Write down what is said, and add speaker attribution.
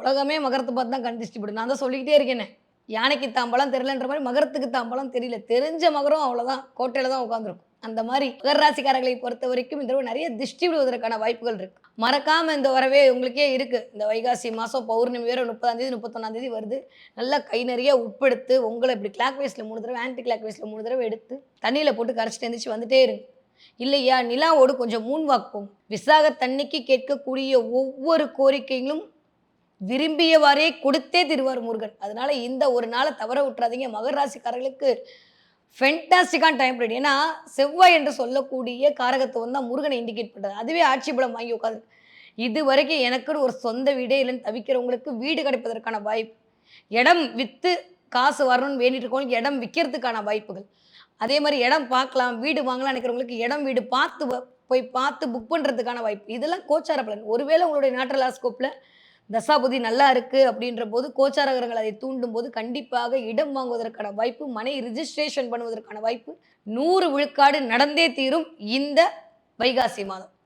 Speaker 1: உலகமே மகரத்த பார்த்து தான் கண் திருஷ்டி படும். நான் தான் சொல்லிக்கிட்டே இருக்கேனே. யானைக்கு தாம்பழம் தெரியலன்ற மாரி மகரத்துக்கு தாம்பழம் தெரியல. தெரிஞ்ச மகரம் அவ்வளோதான். கோட்டையில தான் உட்காந்துருக்கும். அந்த மாரி மகர ராசிக்காரர்களை பொறுத்தவரைக்கும் இந்த தடவ நெறைய திருஷ்டி விழுவதற்கான வாய்ப்புகள் இருக்கு. மறக்காம இந்த வரவே உங்களுக்கே இருக்கு. இந்த வைகாசி மாசம் பௌர்ணமி வேற 30ஆம் தேதி, 31ஆம் தேதி வருது. நல்லா கை நெறைய உப்பெடுத்து, உங்கள இப்படி கிளாக் வைஸ்ல 3 தடவ, ஆன்டி கிளாக் வைஸ்ல 3 தடவ எடுத்து, தண்ணீல போட்டு கரைச்சுட்டு எந்திரிச்சு வந்துட்டே இருங்க. இல்லையா, நிலாவோடு கொஞ்சம் மூன் வாக் போங்க. விசாகத்தன்னைக்கு கேட்கக்கூடிய ஒவ்வொரு கோரிக்கைகளும் விரும்பியவாறே கொடுத்தே திருவார் முருகன். அதனால இந்த ஒரு நாள தவற விட்டுறாதீங்க. மகர ராசிக்காரர்களுக்கு ஃபென்டாஸ்டிக்கான டைம் பீரியட். ஏன்னா, செவ்வாய் என்று சொல்லக்கூடிய காரகத்துவம் தான் முருகனை இண்டிகேட் பண்றது. அதுவே ஆட்சி பலம் வாங்கி உட்காந்துருக்கு. இதுவரைக்கும் எனக்குன்னு ஒரு சொந்த வீடே இல்லன்னு தவிக்கிறவங்களுக்கு வீடு கிடைப்பதற்கான வாய்ப்பு. இடம் வித்து காசு வரணும்னு வேண்டிட்டு இருக்கவங்களுக்கு இடம் விக்கிறதுக்கான வாய்ப்புகள். அதே மாரி இடம் பார்க்கலாம், வீடு வாங்கலாம்னு நினைக்கிறவங்களுக்கு இடம், வீடு பார்த்து போய் பார்த்து புக் பண்றதுக்கான வாய்ப்பு. இதெல்லாம் கோச்சார பலன். ஒருவேளை உங்களுடைய நாட்டல் ஹாரோஸ்கோப்ல தசாபுதி நல்லா இருக்கு அப்படின்ற போது, கோச்சார கிரகங்கள் அதை தூண்டும்போது, கண்டிப்பாக இடம் வாங்குவதற்கான வாய்ப்பு, மனை ரிஜிஸ்ட்ரேஷன் பண்ணுவதற்கான வாய்ப்பு 100 விழுக்காடு நடந்தே தீரும் இந்த வைகாசி மாதம்.